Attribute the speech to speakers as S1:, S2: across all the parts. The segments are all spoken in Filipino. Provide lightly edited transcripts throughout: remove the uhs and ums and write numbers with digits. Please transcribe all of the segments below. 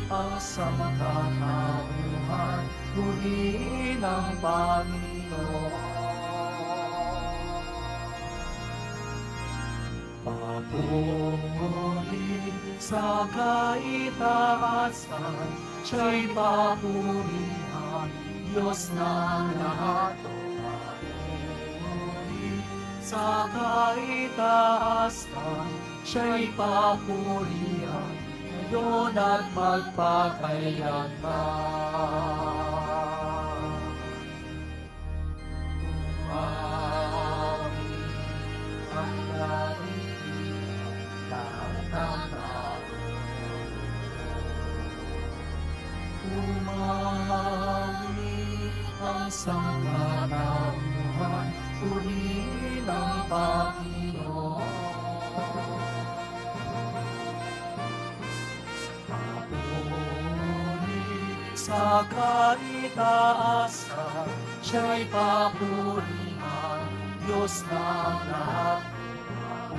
S1: ang sangkatauhan, purihin ang Panginoon. Papuri sa kaitaasan, siya'y papurihan, Diyos ng lahat. Papuri sa kaitaasan, siya'y papurihan, ngayon at magpakailanman. Umawi ang sangkatauhan, purihin ang Panginoon. Papuri sa kaitaasan, siya'y papurihan, Diyos ng lahat.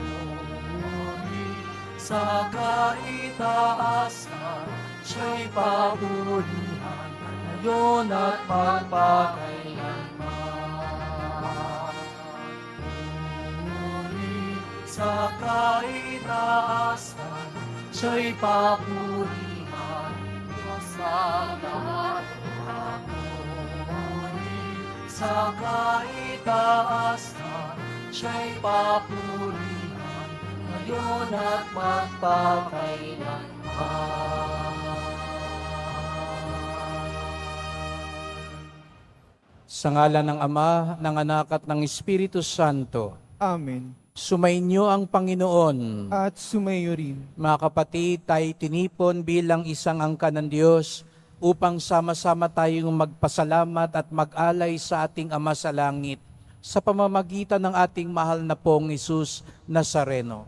S1: Papuri sa kaitaasan, siya'y papurihan, ngayon at magpakailanman. Papuri sa kaitaasan, siya'y papurihan, Diyos ang lahat. Papuri sa kaitaasan, siya'y papurihan, ngayon at magpakailanman.
S2: Sa ngalan ng Ama, ng Anak at ng Espiritu Santo.
S3: Amen.
S2: Sumainyo ang Panginoon.
S3: At sumayo rin.
S2: Mga kapatid, tayo tinipon bilang isang angkan ng Diyos upang sama-sama tayong magpasalamat at mag-alay sa ating Ama sa Langit sa pamamagitan ng ating mahal na pong Hesus Nazareno.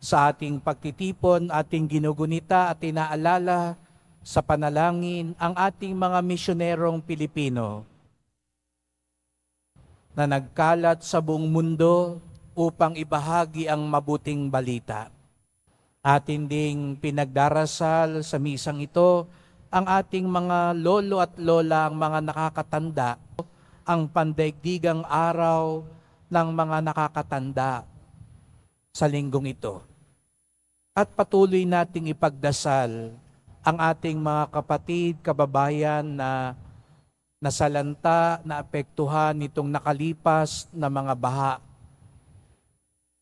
S2: Sa ating pagtitipon, ating ginugunita at inaalala sa panalangin ang ating mga misyonerong Pilipino na nagkalat sa buong mundo upang ibahagi ang mabuting balita. Atin ding pinagdarasal sa misang ito ang ating mga lolo at lola, ang mga nakakatanda, ang pandaigdigang araw ng mga nakakatanda sa linggong ito. At patuloy nating ipagdasal ang ating mga kapatid, kababayan na nasalanta, naapektuhan nitong nakalipas na mga baha.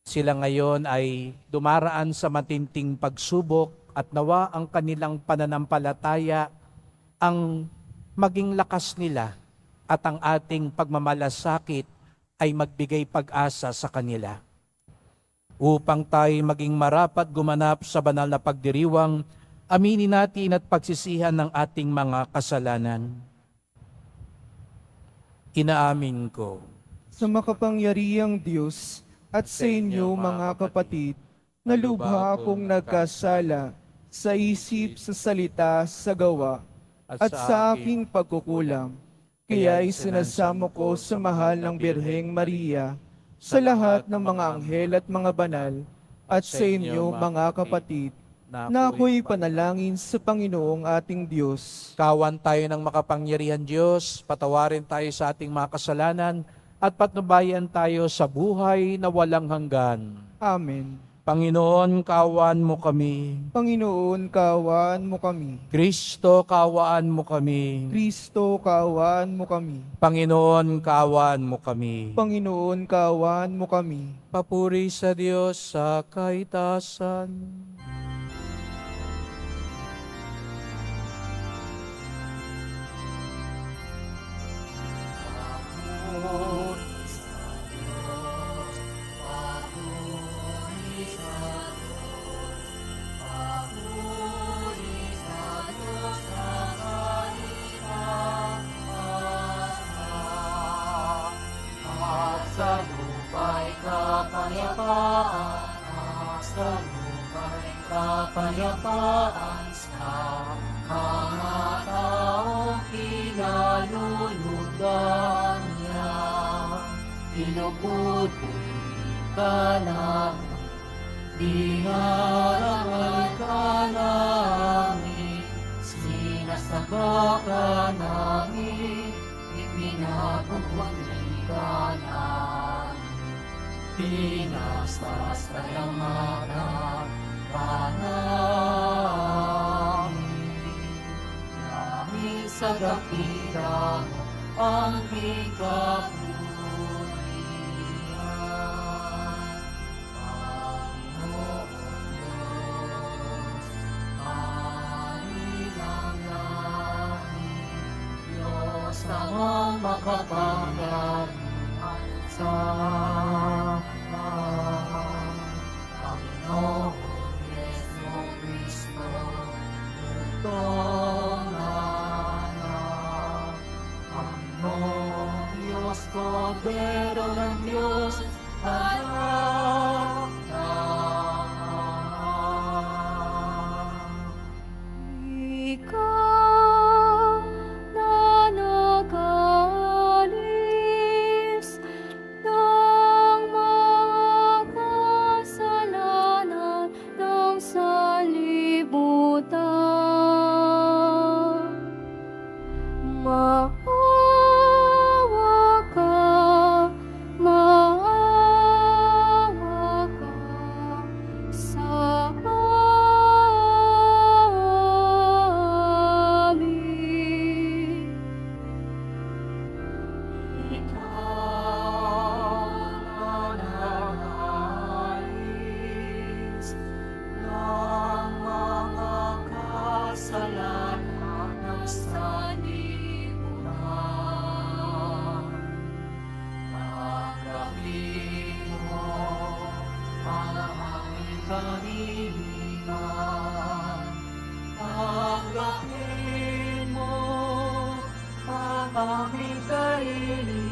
S2: Sila ngayon ay dumaraan sa matinding pagsubok at nawa ang kanilang pananampalataya ang maging lakas nila at ang ating pagmamalasakit ay magbigay pag-asa sa kanila. Upang tayo maging marapat gumanap sa banal na pagdiriwang, aminin natin at pagsisihan ng ating mga kasalanan. Inaamin ko
S3: Sa makapangyarihang Diyos at sa inyo mga kapatid, na lubha akong nagkasala sa isip, sa salita, sa gawa, at sa aking pagkukulang. Kaya'y sinasamo ko sa mahal ng Birheng Maria, sa lahat ng mga anghel at mga banal, at sa inyo mga kapatid, na ako'y panalangin sa Panginoong ating Diyos.
S2: kawan tayo ng makapangyarihan Diyos, patawarin tayo sa ating mga kasalanan, at patnubayan tayo sa buhay na walang hanggan.
S3: Amen.
S2: Panginoon, kawan mo kami.
S3: Panginoon, kaawaan mo kami.
S2: Kristo, kawaan mo kami.
S3: Kristo, kaawaan mo kami.
S2: Panginoon, kawan mo kami.
S3: Panginoon, kaawaan mo kami.
S2: Papuri sa Diyos sa kaitasan.
S1: Sa lupa'y kapayapaan, sa lupa'y kapayapaan, sa mga taong kinalulugdan niya. Pinuputoy ka namin, dinarangal ka namin, sa baka namin ipinagkukulit ka namin. Pinastas kayang namin. Namin sa dakilang ang hikapulian. Panginoon Diyos, Hari ng langit, Diyos namang makapangyarihan sa lahat. Panginoon Yesu Cristo, Diyos Panginoon Diyos, Kordero ng Diyos, anak
S4: Ikaw na nag-alis ng mga kasalanan ng sanlibutan. Maawa ka sa amin.
S1: Ikaw na nag-alis ng mga kasalanan ng sanlibutan. Tanggapin mo ang aming kahilingan. Tanggapin mo ang aming kahilingan.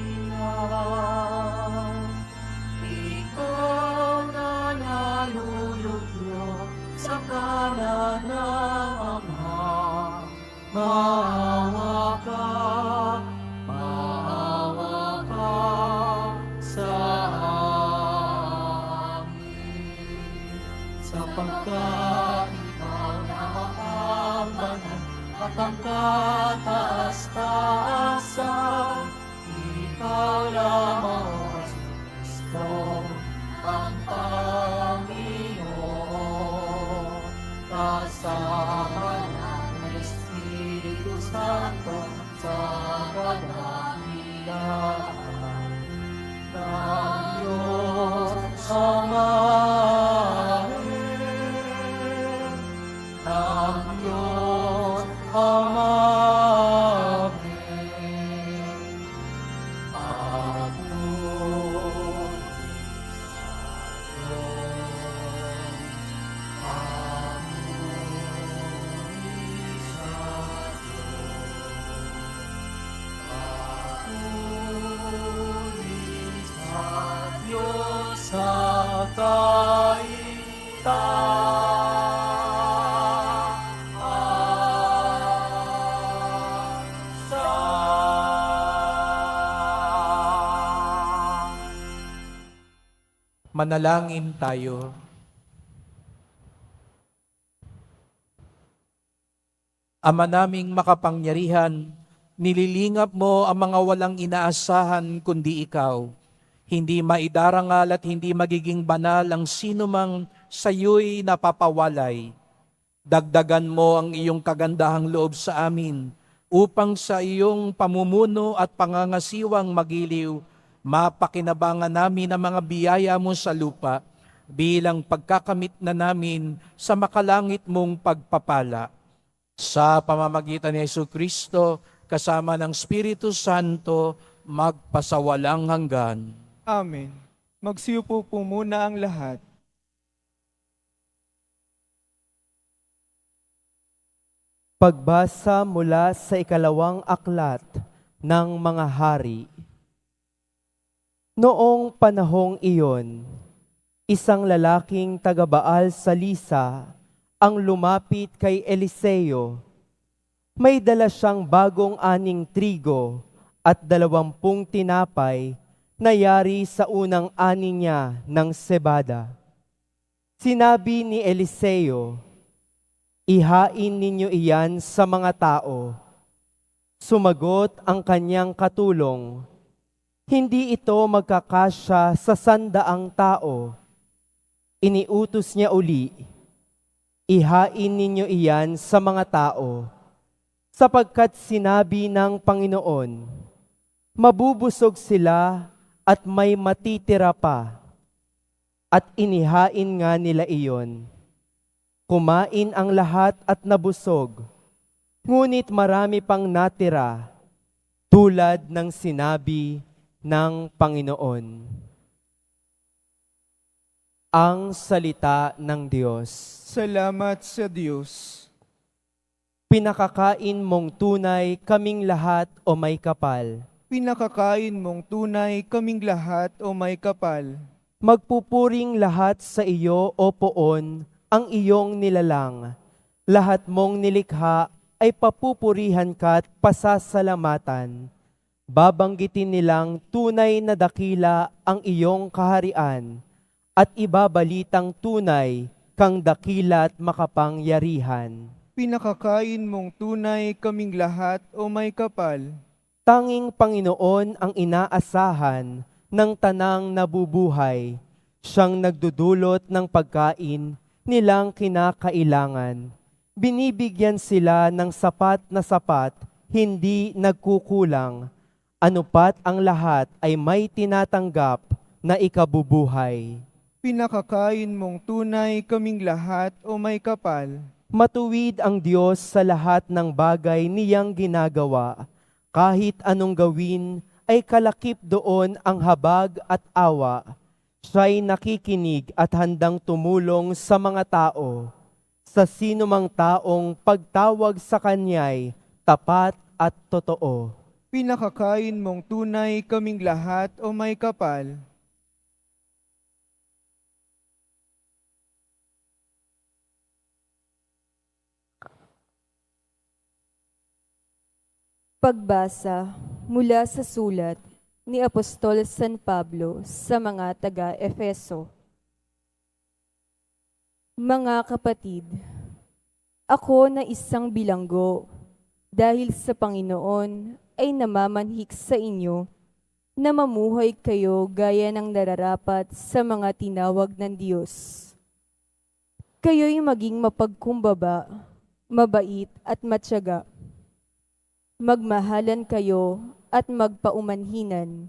S1: Ikaw na nalulublo sa kanan ng Ama, maawa ka sa amin. Sapagkat ikaw na ang banal at ang kataas-taasan, ikaw lamang ang Kristo, ang Panginoon, kasama ng Espiritu Santo sa kadahilan ng Diyos Ama. Ng Diyos Ama. Sa
S2: Manalangin tayo. Ama naming makapangyarihan, nililingap mo ang mga walang inaasahan kundi ikaw. Hindi maidarangal at hindi magiging banal ang sinumang sayo'y napapawalay. Dagdagan mo ang iyong kagandahang loob sa amin upang sa iyong pamumuno at pangangasiwang magiliw, mapakinabangan namin ang mga biyaya mo sa lupa bilang pagkakamit na namin sa makalangit mong pagpapala. Sa pamamagitan ni Jesucristo, kasama ng Espiritu Santo, magpasawalang hanggan.
S3: Amen. Magsiupo po muna ang lahat. Pagbasa mula sa ikalawang aklat ng mga hari. Noong panahong iyon, isang lalaking taga-Baal sa Lisa ang lumapit kay Eliseo. May dala siyang bagong aning trigo at 20 tinapay na yari sa unang ani niya ng sebada. Sinabi ni Eliseo, "Ihain ninyo iyan sa mga tao
S5: Sumagot ang kanyang katulong, "Hindi ito magkakasya sa 100 tao." Iniutos niya uli, "Ihain ninyo iyan sa mga tao." Sapagkat sinabi ng Panginoon, "Mabubusog sila at may matitira pa." At inihain nga nila iyon. Kumain ang lahat at nabusog, ngunit marami pang natira, tulad ng sinabi ng Panginoon. Ang salita ng Diyos.
S3: Salamat sa Diyos.
S5: Pinakakain mong tunay kaming lahat o may kapal.
S3: Pinakakain mong tunay kaming lahat o may kapal.
S5: Magpupuring lahat sa iyo o poon ang iyong nilalang. Lahat mong nilikha ay papupurihan ka't pasasalamatan. Babanggitin nilang tunay na dakila ang iyong kaharian at ibabalitang tunay kang dakila't makapangyarihan.
S3: Pinakakain mong tunay kaming lahat o may kapal.
S5: Tanging Panginoon ang inaasahan ng tanang nabubuhay. Siyang nagdudulot ng pagkain nilang kinakailangan. Binibigyan sila ng sapat na sapat, hindi nagkukulang. Anupat ang lahat ay may tinatanggap na ikabubuhay.
S3: Pinakakain mong tunay kaming lahat o may kapal.
S5: Matuwid ang Diyos sa lahat ng bagay niyang ginagawa. Kahit anong gawin ay kalakip doon ang habag at awa. Siya'y nakikinig at handang tumulong sa mga tao. Sa sinumang taong pagtawag sa Kanya'y tapat at totoo.
S3: Pinakakain mong tunay kaming lahat o may kapal.
S6: Pagbasa mula sa sulat ni Apostol San Pablo sa mga taga-Efeso. Mga kapatid, ako na isang bilanggo dahil sa Panginoon ay namamanhik sa inyo na mamuhay kayo gaya ng nararapat sa mga tinawag ng Diyos. Kayo'y maging mapagkumbaba, mabait at matyaga. Magmahalan kayo at magpaumanhinan.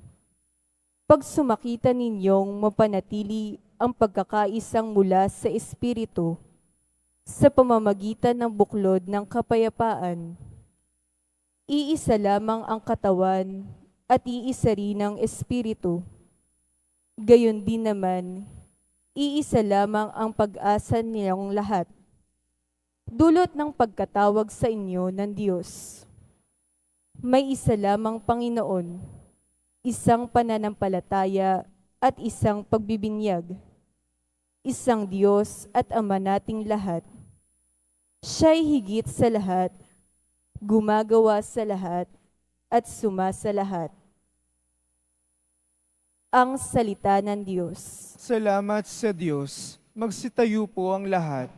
S6: Pag sumakita ninyong mapanatili ang pagkakaisang mula sa Espiritu sa pamamagitan ng buklod ng kapayapaan, iisa lamang ang katawan at iisa rin ang Espiritu. Gayon din naman, iisa lamang ang pag-asa nilang lahat. Dulot ng pagkatawag sa inyo ng Diyos. May isa lamang Panginoon, isang pananampalataya at isang pagbibinyag, isang Diyos at Ama nating lahat. Siya'y higit sa lahat, gumagawa sa lahat, at sumasa lahat. Ang salita ng Diyos.
S3: Salamat sa Diyos. Magsitayo po ang lahat.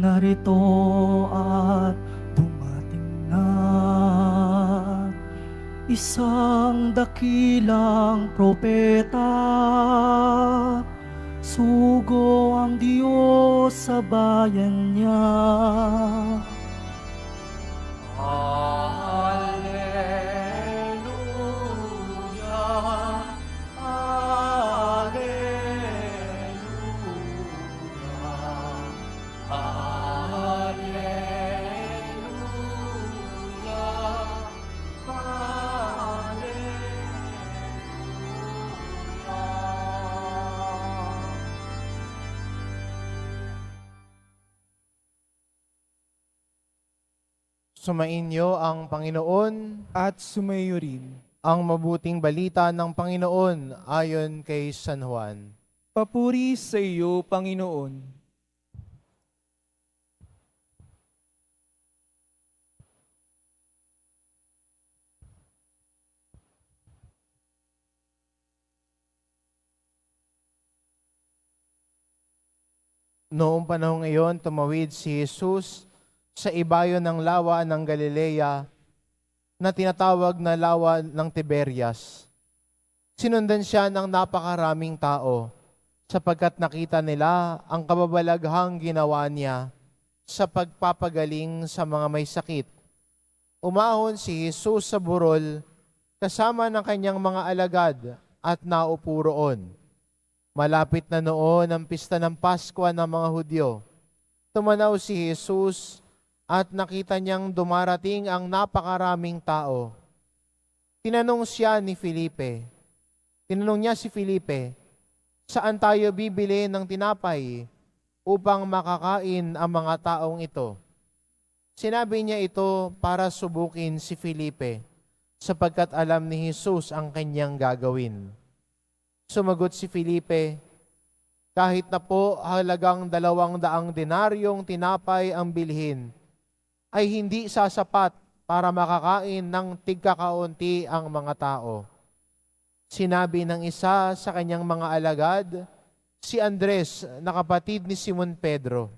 S1: Narito at dumating na isang dakilang propeta. Sugo ang Diyos sa bayan niya.
S7: Sumainyo ang Panginoon.
S3: At sumayo rin.
S7: Ang mabuting balita ng Panginoon ayon kay San Juan.
S3: Papuri sa iyo, Panginoon.
S7: Noong panahong iyon, tumawid si Jesus sa ibayo ng lawa ng Galilea na tinatawag na lawa ng Tiberias. Sinundan siya ng napakaraming tao sapagkat nakita nila ang kababalaghang ginawa niya sa pagpapagaling sa mga may sakit. Umahon si Jesus sa burol kasama ng kanyang mga alagad at naupo roon. Malapit na noon ang pista ng Pasko ng mga Hudyo. Tumanaw si Jesus at nakita niyang dumarating ang napakaraming tao. Tinanong niya si Felipe, saan tayo bibili ng tinapay upang makakain ang mga taong ito? Sinabi niya ito para subukin si Felipe, sapagkat alam ni Jesus ang kanyang gagawin. Sumagot si Felipe, kahit na po halagang 200 denaryong tinapay ang bilhin, ay hindi sasapat para makakain ng tigkakaunti ang mga tao. Sinabi ng isa sa kanyang mga alagad, si Andres, na kapatid ni Simon Pedro,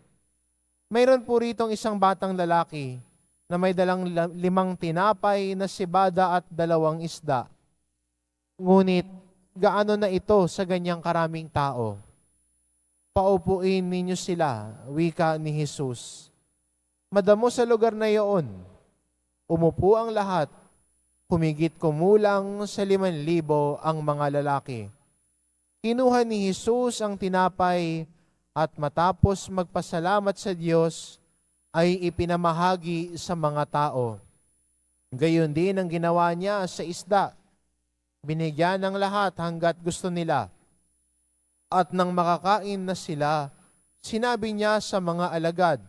S7: mayroon po ritong isang batang lalaki na may dalang 5 tinapay na sibada at 2 isda. Ngunit, gaano na ito sa ganyang karaming tao? Paupuin ninyo sila, wika ni Jesus. Madamo sa lugar na iyon, umupo ang lahat, humigit kumulang sa 5,000 ang mga lalaki. Kinuha ni Jesus ang tinapay at matapos magpasalamat sa Diyos, ay ipinamahagi sa mga tao. Gayon din ang ginawa niya sa isda. Binigyan ng lahat hanggat gusto nila. At nang makakain na sila, sinabi niya sa mga alagad,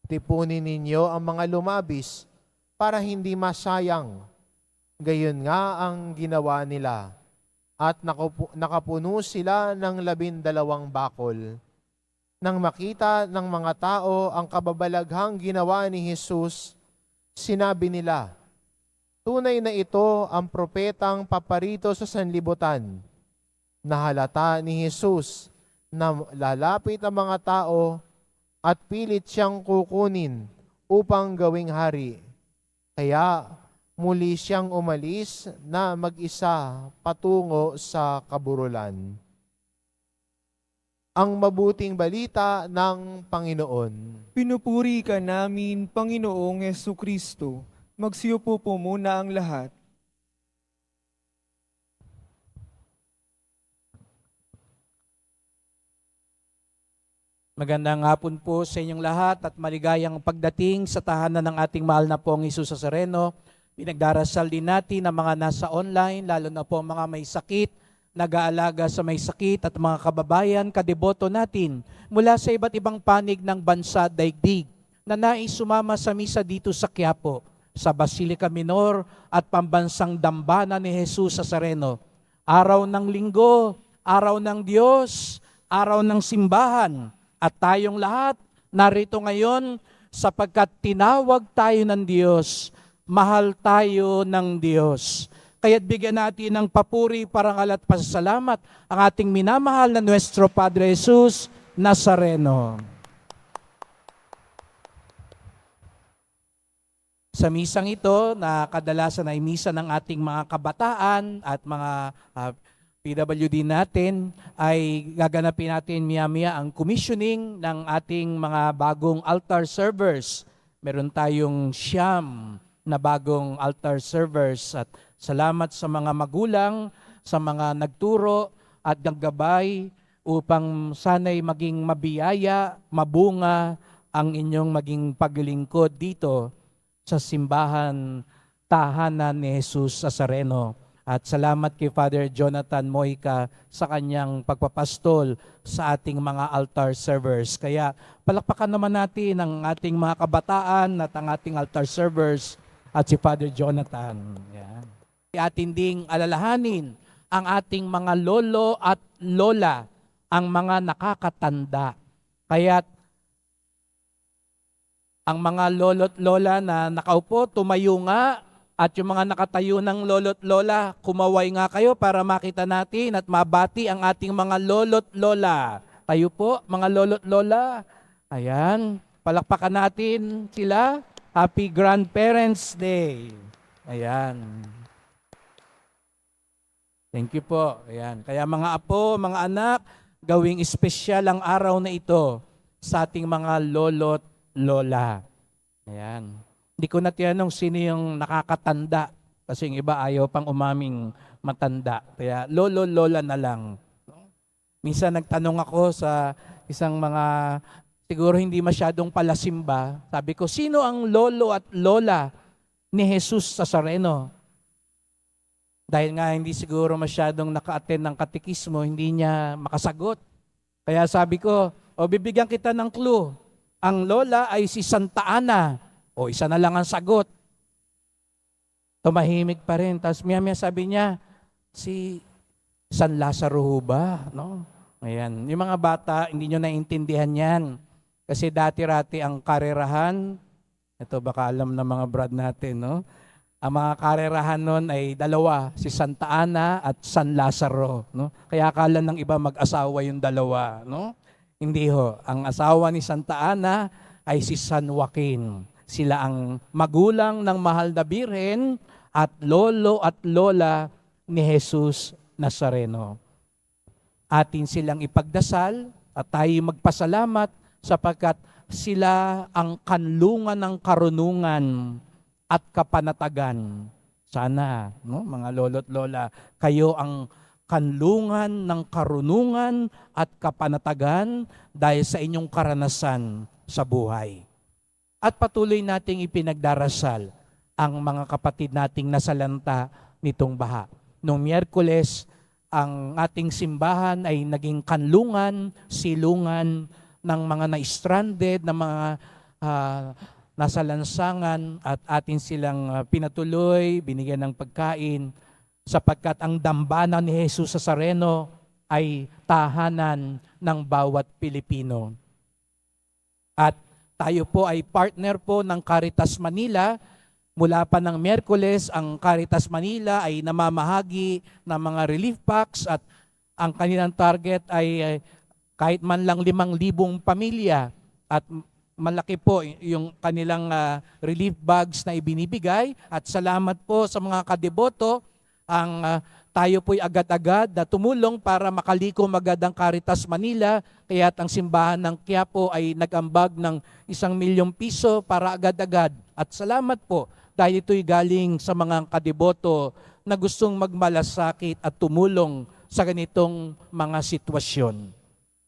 S7: tipunin ninyo ang mga lumabis para hindi masayang. Gayon nga ang ginawa nila. At nakapuno sila ng 12 bakol. Nang makita ng mga tao ang kababalaghang ginawa ni Jesus, sinabi nila, tunay na ito ang propetang paparito sa sanlibutan. Nahalata ni Jesus na lalapit ang mga tao at pilit siyang kukunin upang gawing hari. Kaya muli siyang umalis na mag-isa patungo sa kaburulan. Ang mabuting balita ng Panginoon.
S3: Pinupuri ka namin, Panginoong Jesucristo. Magsiupo po muna ang lahat.
S2: Magandang hapon po sa inyong lahat at maligayang pagdating sa tahanan ng ating mahal na pong Hesus Nazareno. Pinagdarasal din natin ang mga nasa online, lalo na po mga may sakit, nag-aalaga sa may sakit at mga kababayan, kadeboto natin mula sa iba't ibang panig ng bansa daigdig na nais sumama sa misa dito sa Quiapo, sa Basilica Minor at pambansang dambana ni Hesus Nazareno. Araw ng linggo, araw ng Diyos, araw ng simbahan, at tayong lahat narito ngayon sapagkat tinawag tayo ng Diyos, mahal tayo ng Diyos. Kaya't bigyan natin ng papuri, parangal at pasasalamat ang ating minamahal na Nuestro Padre Hesus Nazareno. Sa misang ito, na kadalasan ay misa ng ating mga kabataan at mga PWD natin, ay gaganapin natin maya-maya ang commissioning ng ating mga bagong altar servers. Meron tayong 9 na bagong altar servers at salamat sa mga magulang, sa mga nagturo at naggabay upang sana'y maging mabiyaya, mabunga ang inyong maging paglingkod dito sa simbahan tahanan ni Hesus Nazareno. At salamat kay Father Jonathan Moica sa kanyang pagpapastol sa ating mga altar servers. Kaya palakpakan naman natin ang ating mga kabataan at ang ating altar servers at si Father Jonathan. Yan. Atin ding alalahanin ang ating mga lolo at lola, ang mga nakakatanda. Kaya ang mga lolo't lola na nakaupo, tumayo nga. At yung mga nakatayo ng lolo't lola, kumaway nga kayo para makita natin at mabati ang ating mga lolo't lola. Tayo po, mga lolo't lola. Ayan, palakpakan natin sila. Happy Grandparents Day. Ayan. Thank you po. Ayan. Kaya mga apo, mga anak, gawing espesyal ang araw na ito sa ating mga lolo't lola. Ayan. Hindi ko na tinanong sino yung nakakatanda kasi yung iba ayaw pang umaming matanda. Kaya lolo-lola na lang. Minsan nagtanong ako sa isang mga siguro hindi masyadong palasimba. Sabi ko, sino ang lolo at lola ni Jesus Nazareno? Dahil nga hindi siguro masyadong naka-attend ng katekismo, hindi niya makasagot. Kaya sabi ko, bibigyan kita ng clue. Ang lola ay si Santa Ana. O isa na lang ang sagot. Tumahimik pa rin. Tapos maya-maya sabi niya, si San Lazaro ho ba? No? Ayan. Yung mga bata, hindi nyo naiintindihan yan. Kasi dati-rati ang karerahan, ito baka alam ng mga brad natin, no? Ang mga karerahan nun ay dalawa, si Santa Ana at San Lazaro. No? Kaya akala ng iba mag-asawa yung dalawa. No? Hindi ho. Ang asawa ni Santa Ana ay si San Joaquin. Sila ang magulang ng mahal na birhen at lolo at lola ni Jesus Nazareno. Atin silang ipagdasal at tayo magpasalamat sapagkat sila ang kanlungan ng karunungan at kapanatagan. Sana, no, mga lolo't lola, kayo ang kanlungan ng karunungan at kapanatagan dahil sa inyong karanasan sa buhay. At patuloy nating ipinagdarasal ang mga kapatid nating nasalanta nitong baha. Noong Miyerkules, ang ating simbahan ay naging kanlungan, silungan ng mga na-stranded, ng mga nasa lansangan at atin silang pinatuloy, binigyan ng pagkain sapagkat ang dambana ni Jesus Nazareno ay tahanan ng bawat Pilipino. At tayo po ay partner po ng Caritas Manila. Mula pa ng Miyerkules, ang Caritas Manila ay namamahagi ng mga relief packs at ang kanilang target ay kahit man lang 5,000 pamilya at malaki po yung kanilang relief bags na ibinibigay. At salamat po sa mga kadeboto, tayo po'y agad-agad na tumulong para makalikom agad ang Caritas Manila. Kaya ang simbahan ng Quiapo ay nag-ambag ng 1,000,000 piso para agad-agad. At salamat po dahil ito'y galing sa mga kadeboto na gustong magmalasakit at tumulong sa ganitong mga sitwasyon.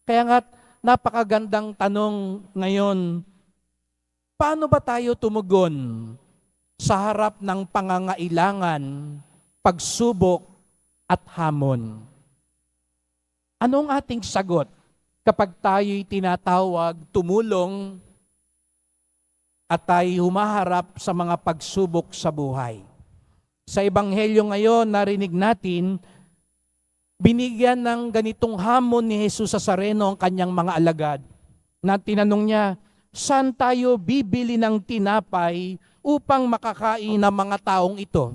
S2: Kaya nga, napakagandang tanong ngayon, paano ba tayo tumugon sa harap ng pangangailangan, pagsubok at hamon? Anong ating sagot kapag tayo'y tinatawag, tumulong at tayo humaharap sa mga pagsubok sa buhay? Sa Ebanghelyo ngayon, narinig natin, binigyan ng ganitong hamon ni Jesus Nazareno ang kanyang mga alagad na tinanong niya, saan tayo bibili ng tinapay upang makakain ng mga taong ito?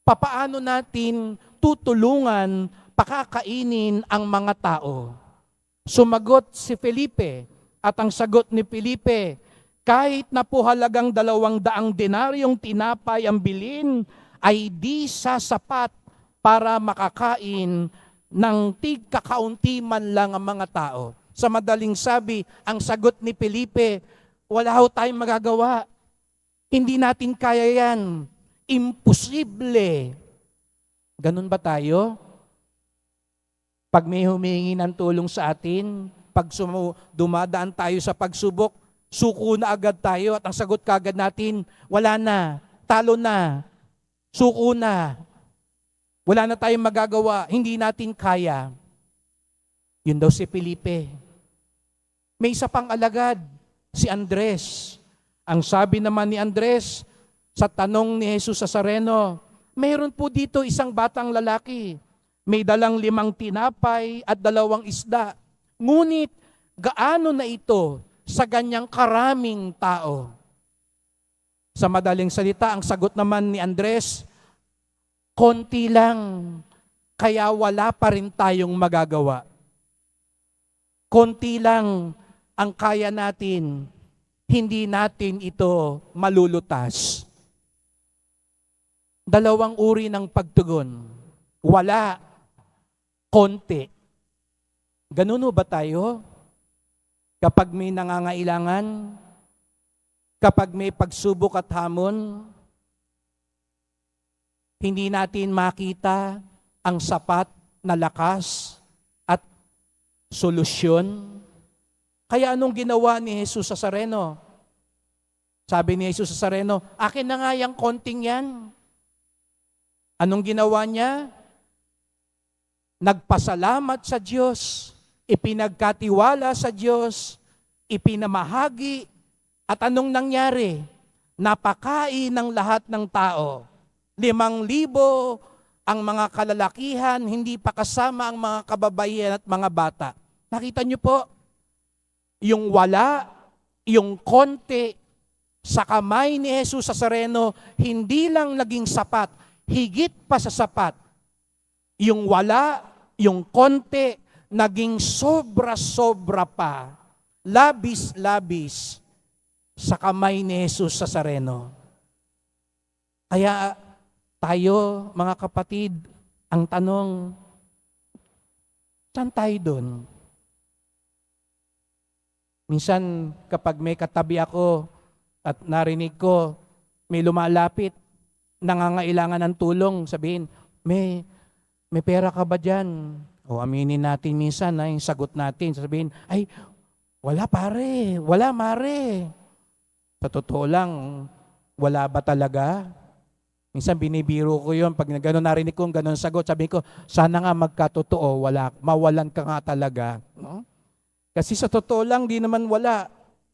S2: Papaano natin tutulungan, pakakainin ang mga tao? Sumagot si Felipe at ang sagot ni Felipe, kahit na po halagang 200 denaryong tinapay ang bilin, ay di sasapat para makakain ng tig-kakaunti man lang ang mga tao. Sa madaling sabi, ang sagot ni Felipe, wala ho tayong magagawa. Hindi natin kaya yan. Imposible. Ganun ba tayo? Pag may humingi ng tulong sa atin, pag dumadaan tayo sa pagsubok, suko na agad tayo at ang sagot kagad natin, wala na, talo na, suko na. Wala na tayong magagawa, hindi natin kaya. Yun daw si Felipe. May isa pang alagad, si Andres. Ang sabi naman ni Andres, sa tanong ni Jesus Nazareno, mayroon po dito isang batang lalaki. May dalang 5 tinapay at 2 isda. Ngunit, gaano na ito sa ganyang karaming tao? Sa madaling salita, ang sagot naman ni Andres, konti lang, kaya wala pa rin tayong magagawa. Konti lang ang kaya natin, hindi natin ito malulutas. 2 uri ng pagtugon. Wala, konti. Ganun ba tayo? Kapag may nangangailangan, kapag may pagsubok at hamon, hindi natin makita ang sapat na lakas at solusyon. Kaya anong ginawa ni Jesus Nazareno? Sabi ni Jesus Nazareno, akin na nga yung konting yan. Anong ginawa niya? Nagpasalamat sa Diyos, ipinagkatiwala sa Diyos, ipinamahagi, at anong nangyari? Napakain ng lahat ng tao. 5,000 ang mga kalalakihan, hindi pa kasama ang mga kababaihan at mga bata. Nakita niyo po, yung wala, yung konti, sa kamay ni Jesus Nazareno, hindi lang naging sapat, higit pa sa sapat. Yung wala, yung konti, naging sobra-sobra pa, labis-labis sa kamay ni Jesus Nazareno. Kaya tayo, mga kapatid, ang tanong, saan tayo doon? Minsan, kapag may katabi ako at narinig ko, may lumalapit, nangangailangan ng tulong, sabihin, may pera ka ba dyan? O aminin natin minsan, yung sagot natin, sabihin, ay, wala pare, wala mare. Sa totoo lang, wala ba talaga? Minsan binibiro ko yun, pag gano'n narinig kong gano'n sagot, sabi ko, sana nga magkatotoo, mawalan ka nga talaga. No? Kasi sa totoo lang, di naman wala.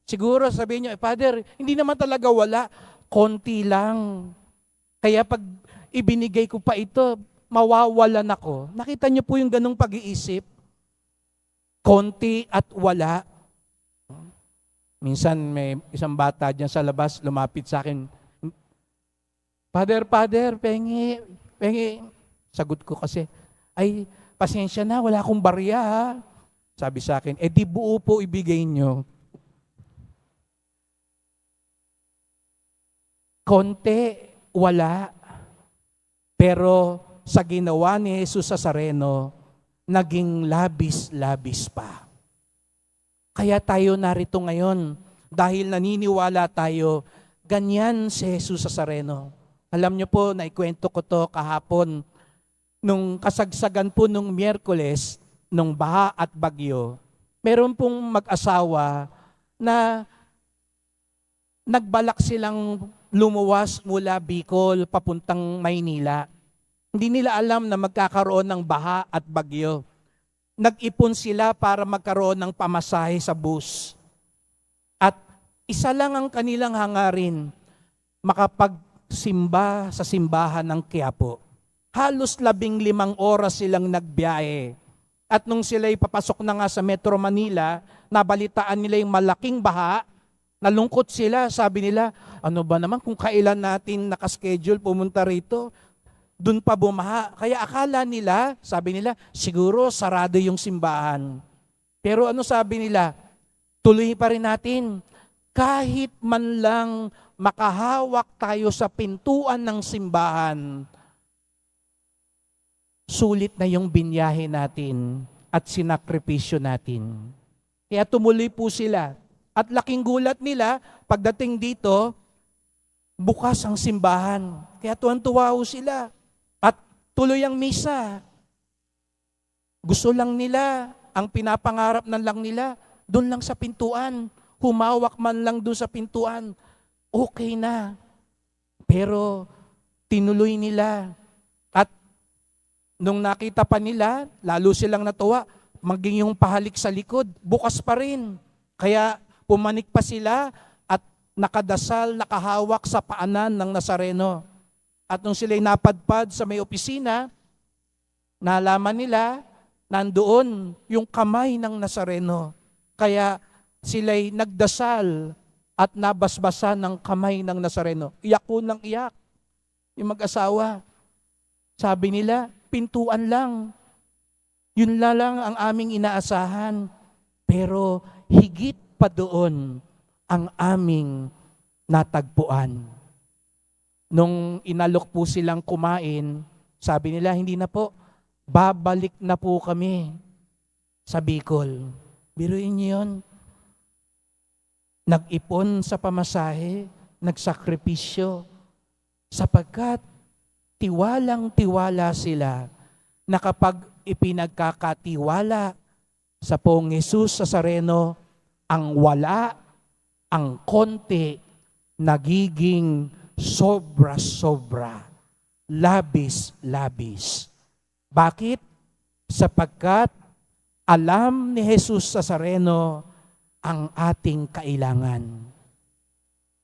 S2: Siguro sabihin nyo, Father, hindi naman talaga wala, konti lang. Kaya pag ibinigay ko pa ito, mawawalan ako. Nakita niyo po yung ganong pag-iisip? Konti at wala. Minsan may isang bata dyan sa labas, lumapit sa akin, Father, pengi. Sagot ko kasi, ay, pasensya na, wala akong barya ha. Sabi sa akin, di buo po ibigay nyo. Konti, wala. Pero sa ginawa ni Jesus Nazareno, naging labis-labis pa. Kaya tayo narito ngayon, dahil naniniwala tayo, ganyan si Jesus Nazareno. Alam niyo po, naikwento ko to kahapon, nung kasagsagan po nung Miyerkules, nung baha at bagyo, meron pong mag-asawa na nagbalak silang lumuwas mula Bicol papuntang Maynila. Hindi nila alam na magkakaroon ng baha at bagyo. Nag-ipon sila para magkaroon ng pamasahe sa bus. At isa lang ang kanilang hangarin, makapagsimba sa simbahan ng Quiapo. Halos 15 oras silang nagbiyahe. At nung sila'y papasok na nga sa Metro Manila, nabalitaan nila yung malaking baha, nalungkot sila, sabi nila, ano ba naman kung kailan natin nakaschedule pumunta rito, dun pa bumaha. Kaya akala nila, sabi nila, siguro sarado yung simbahan. Pero ano sabi nila? Tuloy pa rin natin. Kahit man lang makahawak tayo sa pintuan ng simbahan, sulit na yung binyahe natin at sinakripisyo natin. Kaya tumuloy po sila. At laking gulat nila, pagdating dito, bukas ang simbahan. Kaya tuwan-tuwa sila. At tuloy ang misa. Gusto lang nila, ang pinapangarap na lang nila, doon lang sa pintuan. Humawak man lang doon sa pintuan. Okay na. Pero tinuloy nila. At Nung nakita pa nila, lalo silang natuwa, maging yung pahalik sa likod, bukas pa rin. Kaya pumanik pa sila at nakadasal, nakahawak sa paanan ng Nazareno. At nung sila'y napadpad sa may opisina, nalaman nila, nandoon yung kamay ng Nazareno. Kaya sila'y nagdasal at nabasbasan ng kamay ng Nazareno. Iyak po ng iyak. Yung mag-asawa. Sabi nila, pintuan lang. Yun lang ang aming inaasahan. Pero higit pa doon ang aming natagpuan. Nung inalok po silang kumain, sabi nila, hindi na po, babalik na po kami sa Bicol. Biruin niyo yun. Nag-ipon sa pamasahe, nagsakripisyo, sapagkat tiwalang-tiwala sila na kapag ipinagkakatiwala sa Poong Jesus Nazareno, ang wala, ang konti, nagiging sobra-sobra, labis-labis. Bakit? Sapagkat alam ni Jesus Nazareno ang ating kailangan.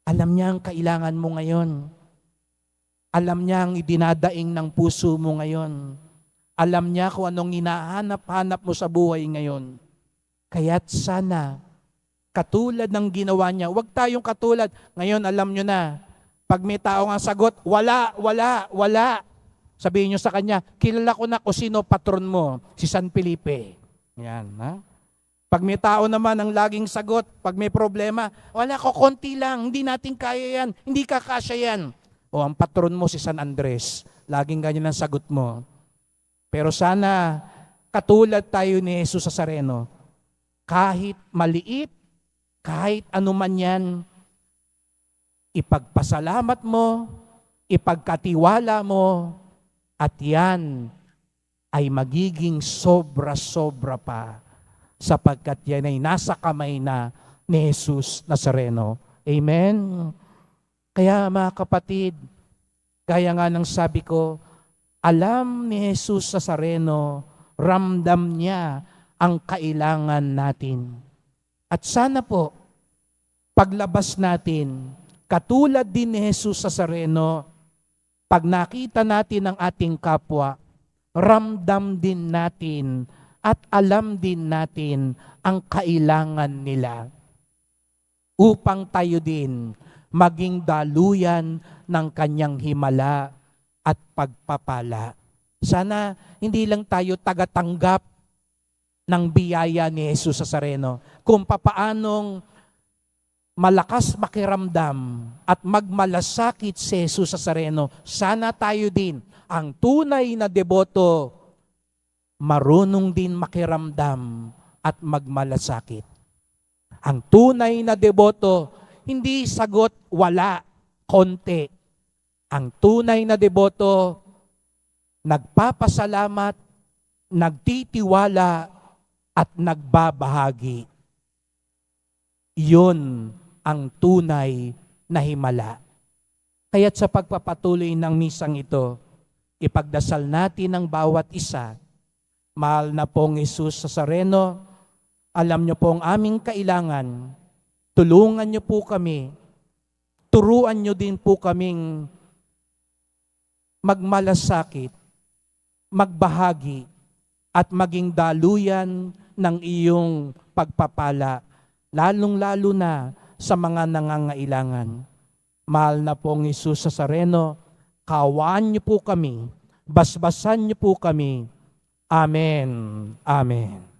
S2: Alam niya ang kailangan mo ngayon. Alam niya ang idinadaing ng puso mo ngayon. Alam niya kung anong hinahanap-hanap mo sa buhay ngayon. Kaya't sana, katulad ng ginawa niya, huwag tayong katulad. Ngayon, alam niyo na, pag may tao nga sagot, wala, wala, wala. Sabihin niyo sa kanya, kilala ko na kung sino patron mo, si San Felipe. Yan, ha? Pag may tao naman ang laging sagot, pag may problema, wala ko, konti lang, hindi natin kaya yan, hindi kakasya yan. O ang patron mo si San Andres, laging ganyan ang sagot mo. Pero sana, katulad tayo ni Jesus Nazareno, kahit maliit, kahit anuman yan, ipagpasalamat mo, ipagkatiwala mo, at yan ay magiging sobra-sobra pa sapagkat yan ay nasa kamay na ni Jesus Nazareno. Amen? Kaya mga kapatid, gaya nga ng sabi ko, alam ni Jesus Nazareno, ramdam niya ang kailangan natin. At sana po, paglabas natin, katulad din ni Jesus Nazareno, pag nakita natin ang ating kapwa, ramdam din natin at alam din natin ang kailangan nila upang tayo din maging daluyan ng kanyang himala at pagpapala. Sana hindi lang tayo tagatanggap ng biyaya ni Jesus Nazareno kung papaanong malakas makiramdam at magmalasakit si Jesus Nazareno. Sana tayo din, ang tunay na deboto, marunong din makiramdam at magmalasakit. Ang tunay na deboto, hindi sagot wala, konti. Ang tunay na deboto, nagpapasalamat, nagtitiwala, at nagbabahagi. Iyon ang tunay na himala. Kaya't sa pagpapatuloy ng misang ito, ipagdasal natin ang bawat isa. Mahal na pong Jesus Nazareno, alam niyo po ang aming kailangan. Tulungan niyo po kami. Turuan niyo din po kaming magmalasakit, magbahagi, at maging daluyan ng iyong pagpapala, lalong-lalo na sa mga nangangailangan. Mahal na pong Jesus Nazareno, kawaan niyo po kami, basbasan niyo po kami. Amen. Amen.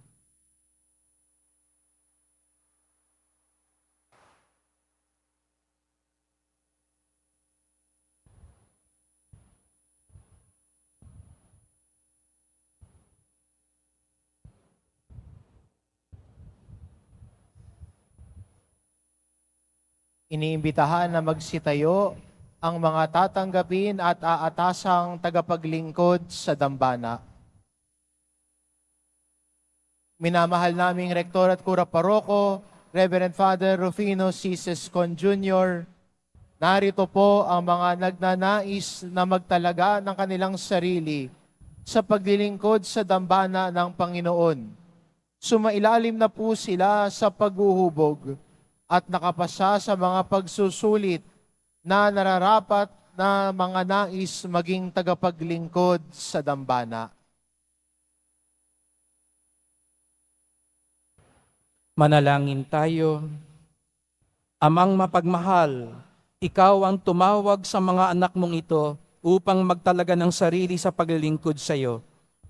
S7: Iniimbitahan na magsitayo ang mga tatanggapin at aatasang tagapaglingkod sa dambana. Minamahal naming Rektor at Kura Paroko, Reverend Father Rufino C. Sescon Jr., narito po ang mga nagnanais na magtalaga ng kanilang sarili sa paglilingkod sa dambana ng Panginoon. Sumailalim na po sila sa paghuhubog at nakapasa sa mga pagsusulit na nararapat na mga nais maging tagapaglingkod sa dambana.
S2: Manalangin tayo. Amang mapagmahal, ikaw ang tumawag sa mga anak mong ito upang magtalaga ng sarili sa paglilingkod sa iyo.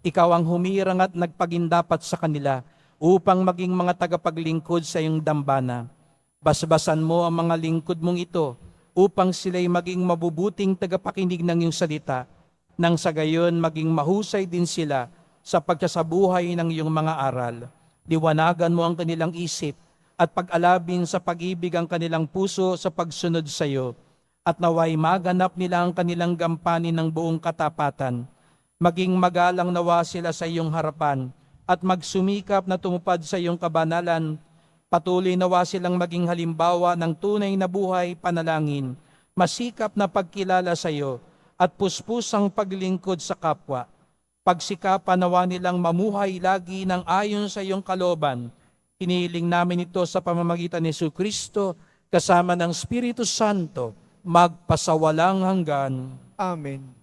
S2: Ikaw ang humirang at nagpagindapat sa kanila upang maging mga tagapaglingkod sa iyong dambana. Basbasan mo ang mga lingkod mong ito upang sila'y maging mabubuting tagapakinig ng iyong salita, nang sa gayon maging mahusay din sila sa pagsasabuhay ng iyong mga aral. Liwanagan mo ang kanilang isip at pag-alabin sa pag-ibig ang kanilang puso sa pagsunod sa iyo, at naway maganap nila ang kanilang gampanin ng buong katapatan. Maging magalang nawa sila sa iyong harapan at magsumikap na tumupad sa iyong kabanalan. Patuloy nawa silang maging halimbawa ng tunay na buhay panalangin, masikap na pagkilala sa iyo at puspusang paglingkod sa kapwa. Pagsikapan nawa nilang mamuhay lagi ng ayon sa iyong kalooban. Hinihiling namin ito sa pamamagitan ni Jesucristo kasama ng Espiritu Santo, magpasawalang hanggan.
S3: Amen.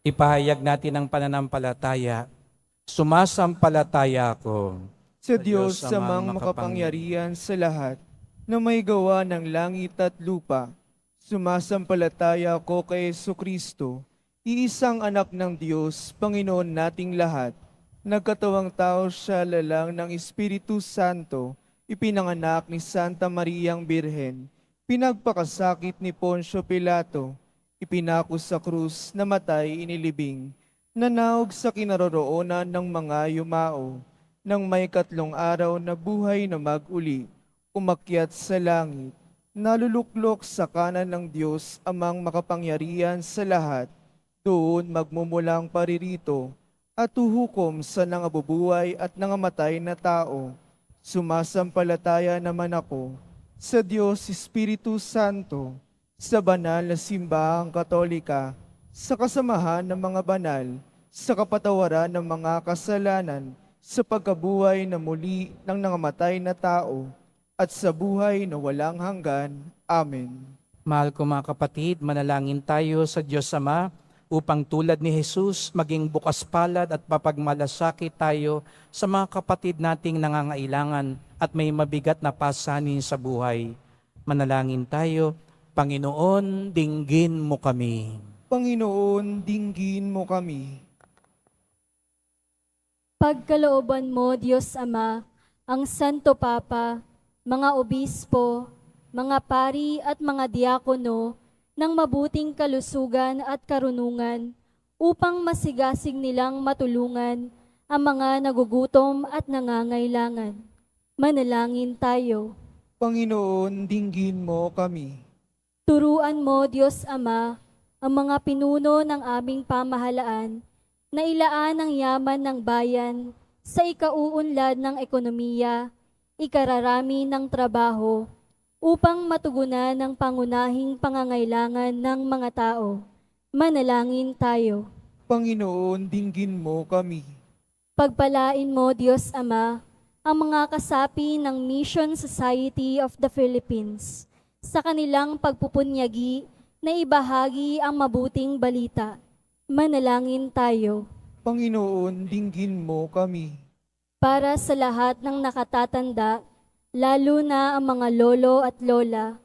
S2: Ipahayag natin ang pananampalataya. Sumasampalataya ako
S3: Sa Diyos samang makapangyarihan sa lahat, na may gawa ng langit at lupa, sumasampalataya ko kay Jesucristo, iisang anak ng Diyos, Panginoon nating lahat, nagkatawang tao siya lalang ng Espiritu Santo, ipinanganak ni Santa Mariang Birhen, pinagpakasakit ni Poncio Pilato, ipinako sa krus, namatay, inilibing, nanawag sa kinaroroonan ng mga yumao, nang may 3 araw na buhay na mag-uli, umakyat sa langit, naluluklok sa kanan ng Diyos amang makapangyarihan sa lahat, doon magmumulang paririto, at uhukom sa nangabubuhay at nangamatay na tao. Sumasampalataya naman ako sa Diyos Espiritu Santo, sa banal na simbahang katolika, sa kasamahan ng mga banal, sa kapatawaran ng mga kasalanan, sa pagkabuhay na muli ng nangamatay na tao, at sa buhay na walang hanggan. Amen.
S2: Mahal ko mga kapatid, manalangin tayo sa Diyos Ama upang tulad ni Jesus maging bukas palad at papagmalasakit tayo sa mga kapatid nating nangangailangan at may mabigat na pasanin sa buhay. Manalangin tayo. Panginoon, dinggin mo kami.
S3: Panginoon, dinggin mo kami.
S4: Pagkalooban mo, Diyos Ama, ang Santo Papa, mga obispo, mga pari at mga diakono ng mabuting kalusugan at karunungan upang masigasig nilang matulungan ang mga nagugutom at nangangailangan. Manalangin tayo.
S3: Panginoon, dinggin mo kami.
S4: Turuan mo, Diyos Ama, ang mga pinuno ng aming pamahalaan na ilaan ang yaman ng bayan sa ikauunlad ng ekonomiya, ikararami ng trabaho, upang matugunan ang pangunahing pangangailangan ng mga tao. Manalangin tayo.
S3: Panginoon, dinggin mo kami.
S4: Pagpalain mo, Diyos Ama, ang mga kasapi ng Mission Society of the Philippines sa kanilang pagpupunyagi na ibahagi ang mabuting balita. Manalangin tayo.
S3: Panginoon, dinggin mo kami.
S4: Para sa lahat ng nakatatanda, lalo na ang mga lolo at lola,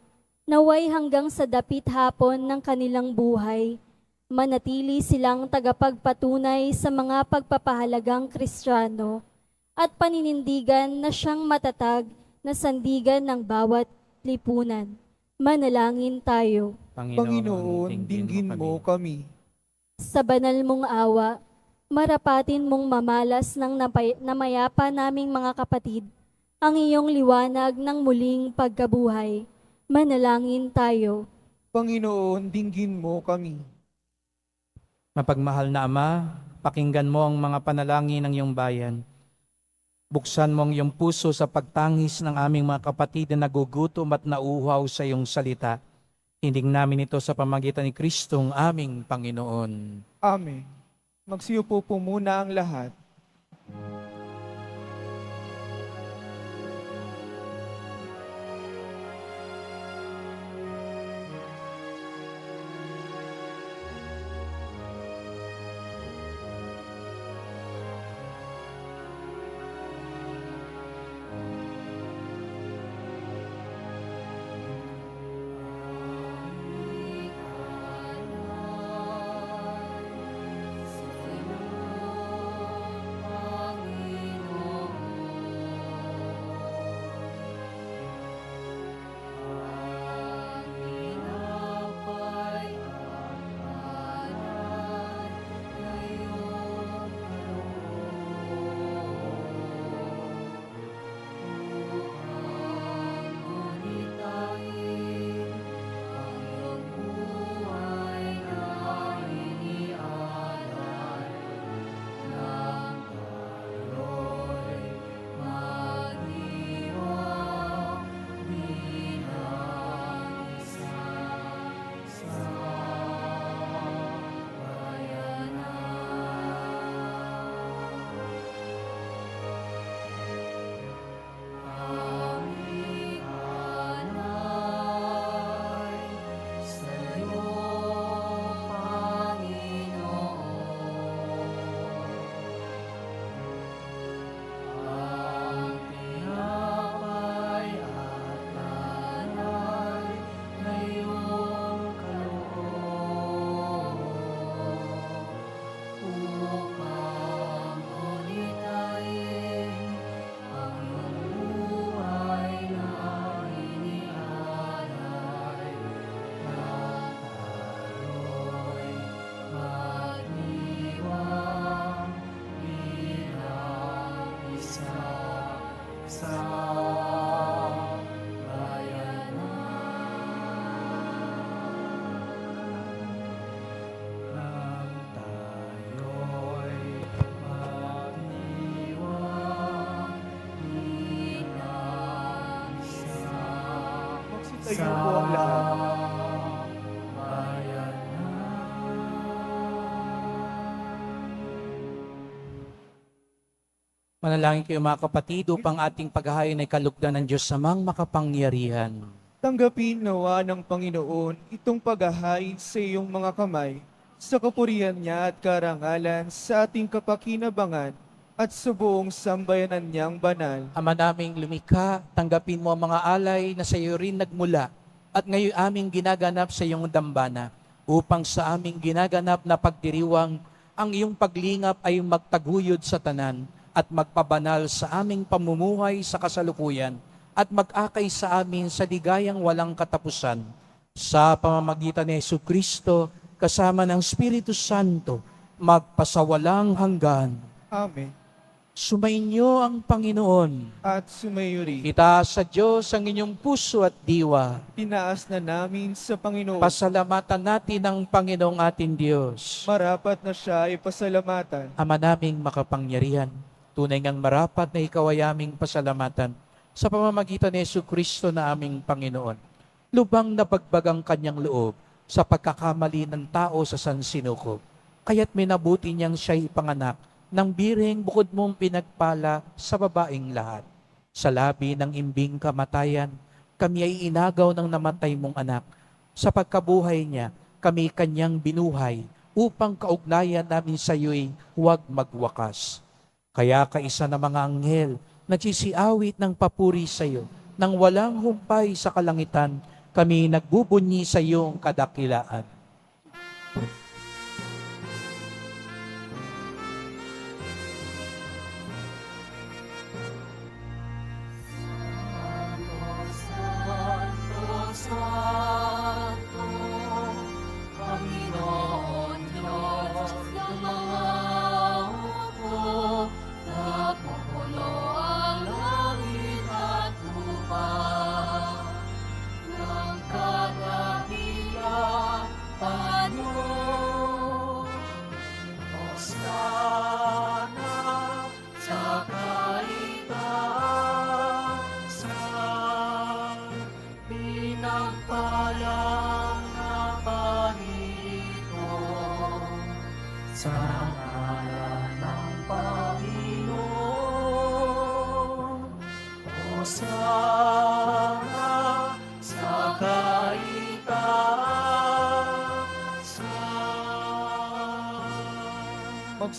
S4: naway hanggang sa dapit hapon ng kanilang buhay, manatili silang tagapagpatunay sa mga pagpapahalagang Kristiyano at paninindigan na siyang matatag na sandigan ng bawat lipunan. Manalangin tayo.
S3: Panginoon, dinggin mo kami.
S4: Sa banal mong awa, marapatin mong mamalas ng namayapa naming mga kapatid ang iyong liwanag ng muling pagkabuhay. Manalangin tayo.
S3: Panginoon, dinggin mo kami.
S2: Mapagmahal na Ama, pakinggan mo ang mga panalangin ng iyong bayan. Buksan mo ang iyong puso sa pagtangis ng aming mga kapatid na nagugutom at nauuhaw sa iyong salita. Hiling namin ito sa pamagitan ni Kristong aming Panginoon.
S3: Amen. Magsiupo po muna ang lahat. Tayo po ang lahat.
S2: Manalangin kayo mga kapatid upang ating paghahain ay kalugdan ng Diyos samang makapangyarihan.
S3: Tanggapin nawa ng Panginoon itong paghahain sa iyong mga kamay, sa kapurihan niya at karangalan sa ating kapakinabangan at sa buong sambayanan niyang banal.
S2: Ama naming lumikha, tanggapin mo ang mga alay na sa iyo rin nagmula at ngayon aming ginaganap sa iyong dambana upang sa aming ginaganap na pagdiriwang ang iyong paglingap ay magtaguyod sa tanan at magpabanal sa aming pamumuhay sa kasalukuyan at mag-akay sa amin sa ligayang walang katapusan. Sa pamamagitan ni Jesucristo, kasama ng Espiritu Santo, magpasawalang hanggan.
S3: Amen.
S2: Sumainyo ang Panginoon.
S3: At sumayo rin.
S2: Itaas sa Diyos ang inyong puso at diwa.
S3: Tinaas na namin sa Panginoon.
S2: Pasalamatan natin ang Panginoong ating Diyos.
S3: Marapat na siya ay pasalamatan.
S2: Ama naming makapangyarihan, tunay ngang marapat na ikaw ay aming pasalamatan sa pamamagitan ni Jesucristo na aming Panginoon. Lubang na pagbagang kanyang loob sa pagkakamali ng tao sa sansinukob. Kaya't minabuti niyang siya'y ipanganak ng birheng bukod mong pinagpala sa babaeng lahat. Sa labi ng imbing kamatayan, kami ay inagaw ng namatay mong anak. Sa pagkabuhay niya, kami kanyang binuhay upang kaugnayan namin sa iyo'y huwag magwakas. Kaya kaisa ng mga anghel, nagsisiawit ng papuri sa iyo, nang walang humpay sa kalangitan, kami nagbubunyi sa iyong kadakilaan.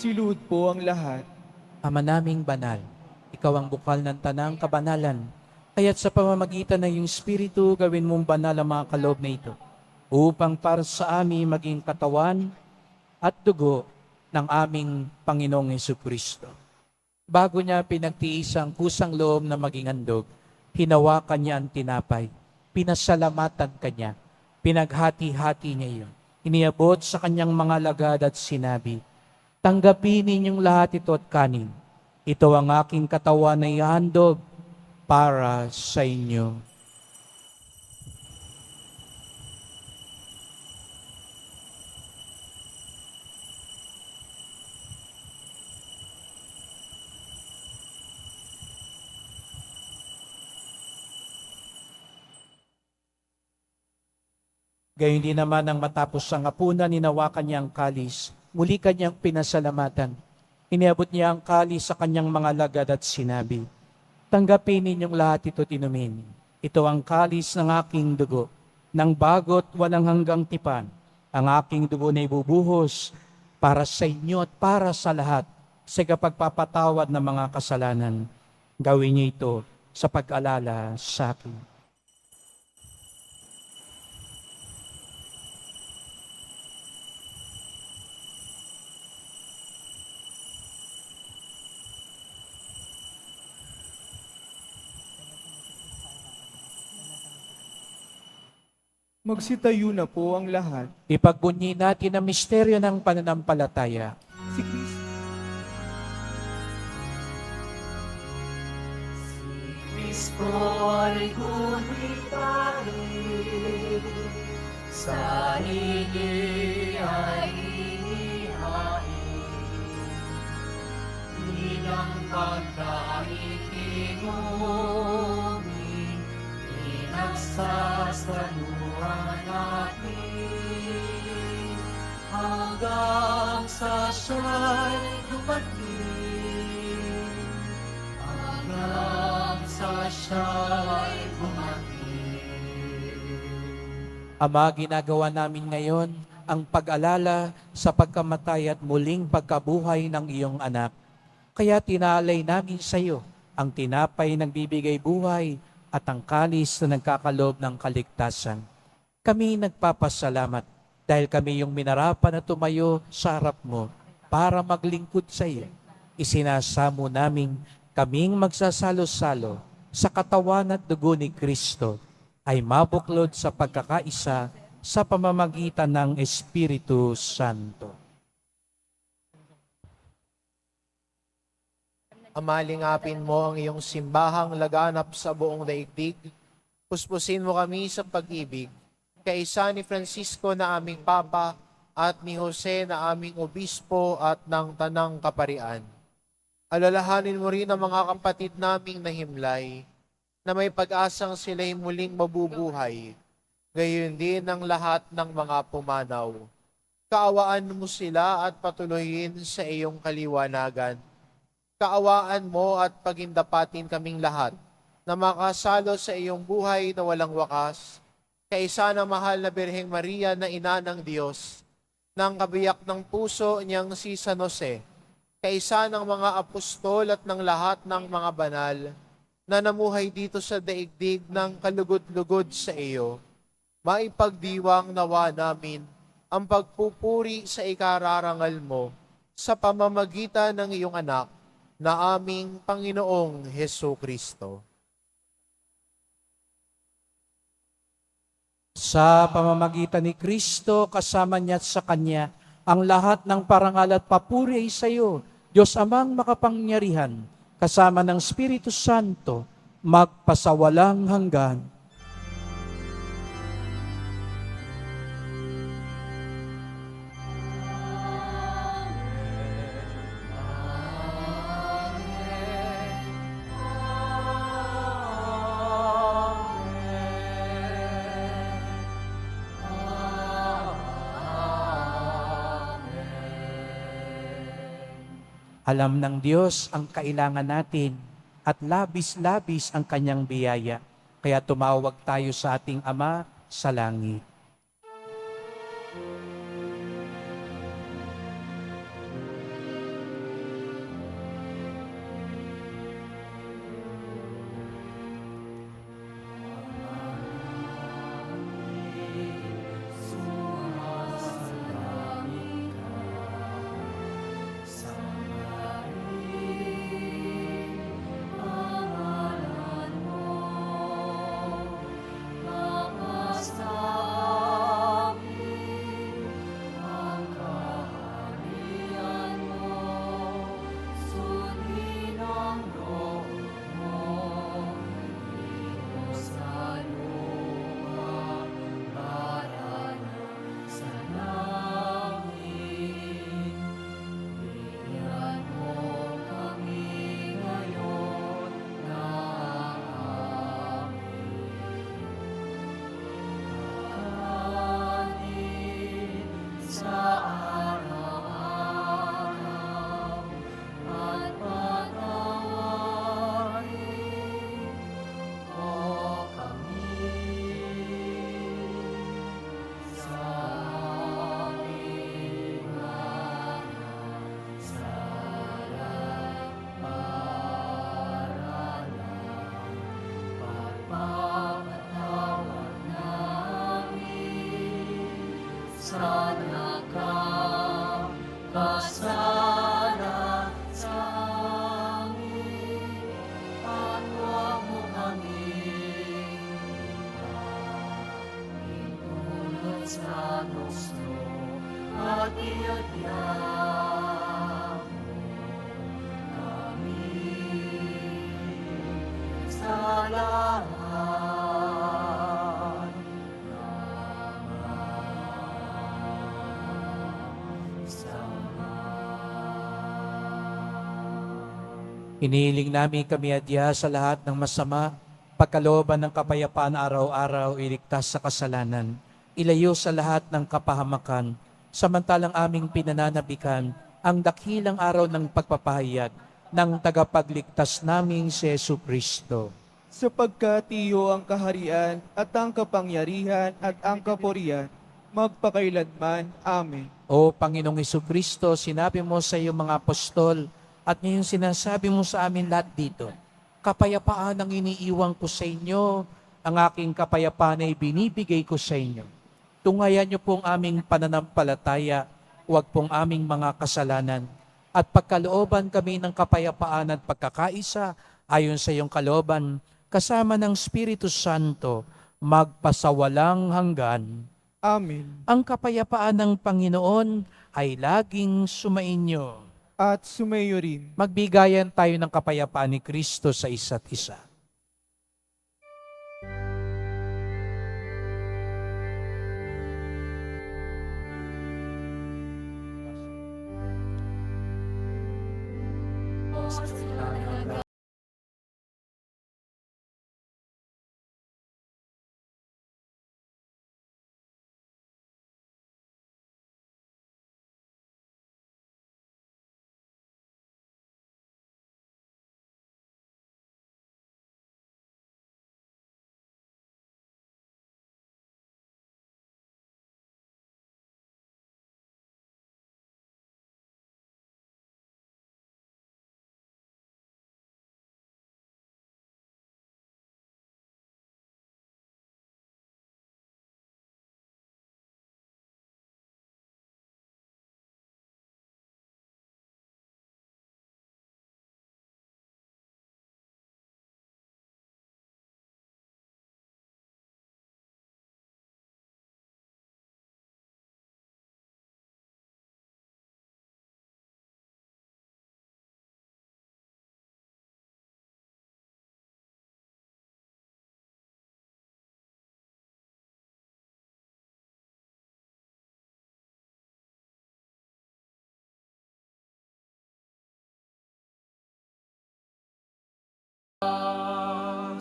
S3: Magsilud po ang lahat.
S2: Ama naming banal, ikaw ang bukal ng tanang kabanalan. Kaya't sa pamamagitan ng iyong Espiritu, gawin mong banal ang mga kaloob na ito, upang para sa amin maging katawan at dugo ng aming Panginoong Hesukristo. Bago niya pinagtiis ang kusang loob na maging handog, hinawakan niya ang tinapay, pinasalamatan kanya, pinaghati-hati niya iyon. Iniabot sa kanyang mga lagad at sinabi, "Tanggapin ninyong lahat ito at kanin. Ito ang aking katawan na ihandog para sa inyo." Gayon din naman ang matapos ang hapunan, ninawakan niya ang kalis, muli kanyang pinasalamatan. Iniabot niya ang kalis sa kanyang mga lagad at sinabi, "Tanggapin ninyong lahat ito at inumin. Ito ang kalis ng aking dugo, ng bagot walang hanggang tipan. Ang aking dugo na ibubuhos para sa inyo at para sa lahat sa kapagpapatawad ng mga kasalanan. Gawin niyo ito sa pag-alala sa akin."
S3: Magsitayo na po ang lahat.
S2: Ipagbunyi natin ang misteryo ng pananampalataya.
S3: Si Kristo.
S1: Kristo ay gunitain, sa higi ay inihain, bilang pagkain inumin, pinagsasaluhan natin, hanggang sa siya'y dumating, hanggang sa siya'y dumating.
S2: Ama, ginagawa namin ngayon ang pag-alala sa pagkamatay at muling pagkabuhay ng iyong anak. Kaya tinaalay namin sa iyo ang tinapay ng bibigay buhay at ang kalis na nagkakaloob ng kaligtasan. Kami nagpapasalamat dahil kami yung minarapan na tumayo sa harap mo para maglingkod sa iyo. Isinasamo namin kaming magsasalo-salo sa katawan at dugo ni Kristo ay mabuklod sa pagkakaisa sa pamamagitan ng Espiritu Santo.
S7: Amalingapin mo ang iyong simbahang laganap sa buong daigdig. Puspusin mo kami sa pag-ibig, kaisa ni Francisco na aming Papa at ni Jose na aming Obispo at ng Tanang Kaparian. Alalahanin mo rin ang mga kapatid naming nahimlay, na may pag-asang sila'y muling mabubuhay, gayon din ang lahat ng mga pumanaw. Kaawaan mo sila at patuloyin sa iyong kaliwanagan. Kaawaan mo at pagindapatin kaming lahat na makasalo sa iyong buhay na walang wakas, kaisa ng mahal na Birheng Maria na ina ng Diyos, ng kabiyak ng puso niyang si San Jose, kaisa ng mga apostol at ng lahat ng mga banal na namuhay dito sa daigdig ng kalugod-lugod sa iyo, maipagdiwang nawa namin ang pagpupuri sa ikararangal mo sa pamamagitan ng iyong anak na aming Panginoong Hesukristo.
S2: Sa pamamagitan ni Kristo, kasama niya at sa Kanya, ang lahat ng parangal at papuri ay sa iyo, Diyos Amang makapangyarihan, kasama ng Espiritu Santo, magpasawalang hanggan. Alam ng Diyos ang kailangan natin at labis-labis ang Kanyang biyaya. Kaya tumawag tayo sa ating Ama sa langit. Inihiling namin kami adya sa lahat ng masama, pagkalooban ng kapayapaan araw-araw, iligtas sa kasalanan, ilayo sa lahat ng kapahamakan, samantalang aming pinananabikan ang dakilang araw ng pagpapahayag ng tagapagligtas naming si Yesu Kristo.
S3: Sapagkat iyo ang kaharian at ang kapangyarihan at ang kapurihan, magpakailanman. Amen.
S2: O Panginoong Yesu Kristo, sinabi mo sa iyong mga apostol, at ngayon sinasabi mo sa amin lahat dito, kapayapaan ang iniiwan ko sa inyo, ang aking kapayapaan ay binibigay ko sa inyo. Tungayan niyo pong aming pananampalataya, huwag pong aming mga kasalanan, at pagkalooban kami ng kapayapaan at pagkakaisa ayon sa iyong kalooban, kasama ng Espiritu Santo, magpasawalang hanggan.
S3: Amen.
S2: Ang kapayapaan ng Panginoon ay laging sumainyo.
S3: At sumayo rin.
S2: Magbigayan tayo ng kapayapaan ni Kristo sa isa't isa.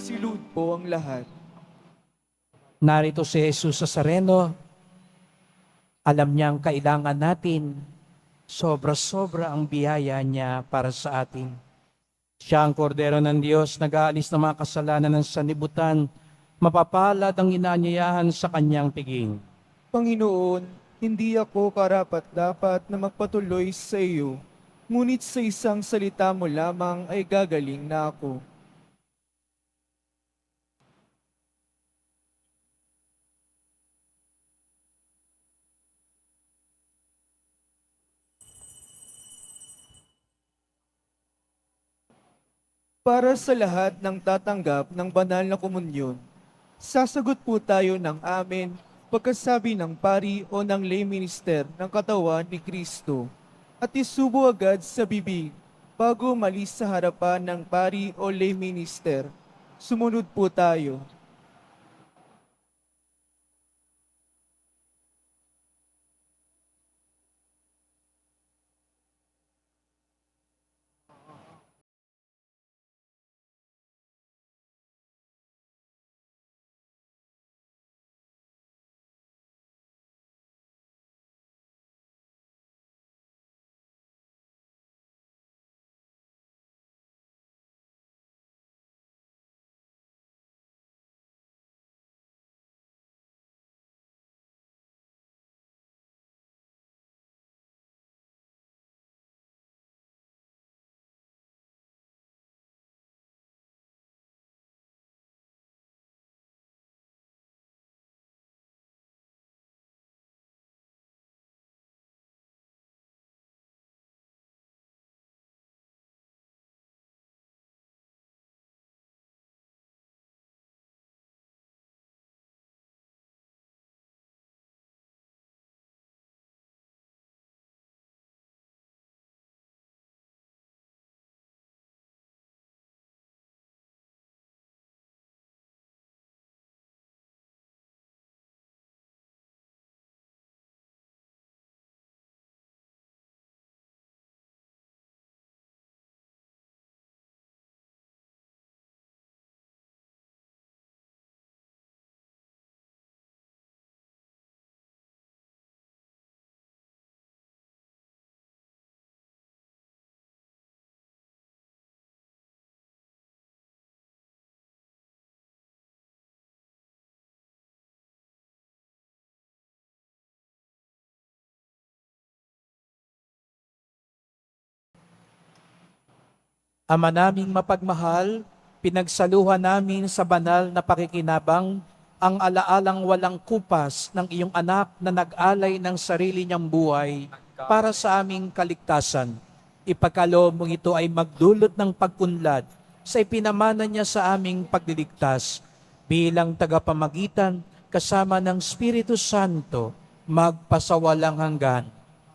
S3: Silud po ang lahat.
S2: Narito si Jesus sa Sareno. Alam niyang kailangan natin. Sobra-sobra ang biyaya niya para sa atin. Siya ang kordero ng Diyos, nag-aalis ng mga kasalanan ng sanlibutan. Mapapalad ang inaanyayahan sa kanyang piging.
S3: Panginoon, hindi ako karapat-dapat na magpatuloy sa iyo, ngunit sa isang salita mo lamang ay gagaling na ako. Para sa lahat ng tatanggap ng banal na komunyon, sasagot po tayo ng amen pagkasabi ng pari o ng lay minister ng katawan ni Kristo at isubo agad sa bibig bago malis sa harapan ng pari o lay minister. Sumunod po tayo.
S2: Ama naming mapagmahal, pinagsaluhan namin sa banal na pakikinabang ang alaalang walang kupas ng iyong anak na nag-alay ng sarili niyang buhay para sa aming kaligtasan. Ipagkaloob mong ito ay magdulot ng pagpunlad sa ipinamana niya sa aming pagliligtas bilang tagapamagitan kasama ng Espiritu Santo magpasawalang hanggan.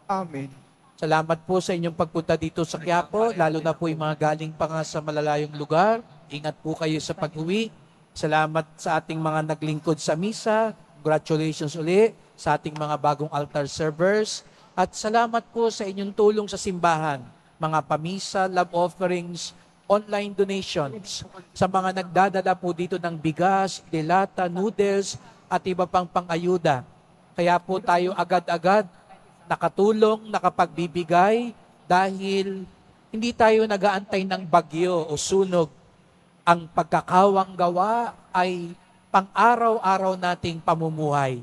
S3: Amen.
S2: Salamat po sa inyong pagpunta dito sa Quiapo, lalo na po yung mga galing pa nga sa malalayong lugar. Ingat po kayo sa pag-uwi. Salamat sa ating mga naglingkod sa misa. Congratulations uli sa ating mga bagong altar servers. At salamat po sa inyong tulong sa simbahan, mga pamisa, love offerings, online donations, sa mga nagdadala po dito ng bigas, delata, noodles, at iba pang pang-ayuda. Kaya po tayo agad-agad nakatulong, nakapagbibigay dahil hindi tayo nag-aantay ng bagyo o sunog. Ang pagkakawang gawa ay pang-araw-araw nating pamumuhay.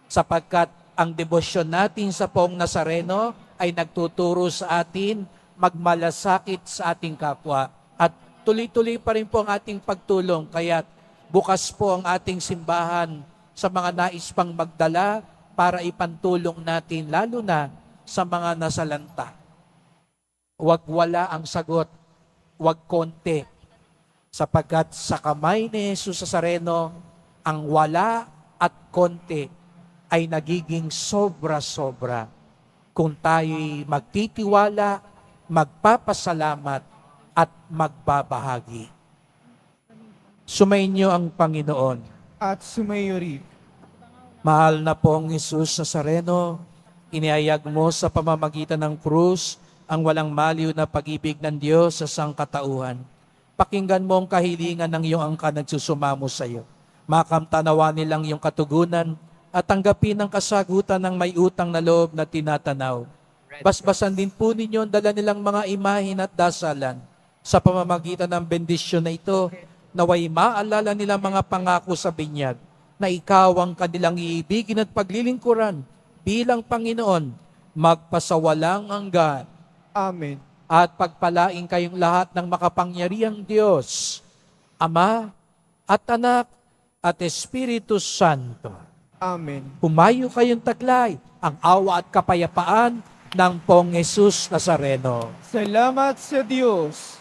S2: Sapagkat ang debosyon natin sa Poong Nazareno ay nagtuturo sa atin magmalasakit sa ating kapwa. At tuloy-tuloy pa rin po ang ating pagtulong. Kaya bukas po ang ating simbahan sa mga nais pang magdala para ipantulong natin lalo na sa mga nasalanta. Huwag wala ang sagot, huwag konti. Sapagkat sa kamay ni Jesus Nazareno, ang wala at konti ay nagiging sobra-sobra. Kung tayo'y magtitiwala, magpapasalamat at magbabahagi. Sumainyo ang Panginoon.
S3: At sumayo rin.
S2: Mahal na pong Jesus Nazareno, inihayag mo sa pamamagitan ng krus ang walang maliw na pag-ibig ng Diyos sa sangkatauhan. Pakinggan mo ang kahilingan ng iyong angkan nagsusumamo sa iyo. Makamtanawa nilang iyong katugunan at tanggapin ang kasagutan ng may utang na loob na tinatanaw. Basbasan din po ninyo ang dala nilang mga imahin at dasalan. Sa pamamagitan ng bendisyon na ito, naway maalala nila mga pangako sa binyag na ikaw ang kanilang iibigin at paglilingkuran bilang Panginoon, magpasawalang hanggan.
S3: Amen.
S2: At pagpalain kayong lahat ng makapangyarihang Diyos, Ama at Anak at Espiritu Santo.
S3: Amen.
S2: Humayo kayong taglay ang awa at kapayapaan ng Poong Jesus Nazareno.
S3: Salamat sa Diyos.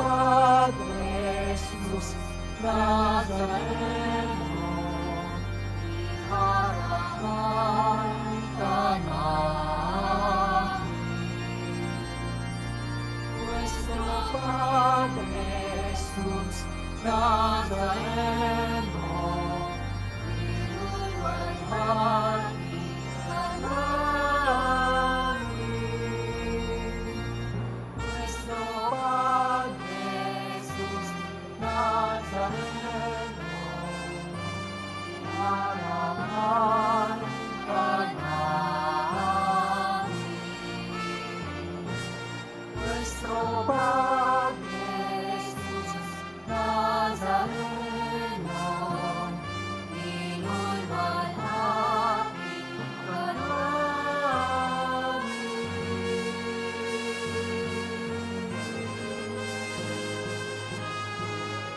S1: Padre Jesus,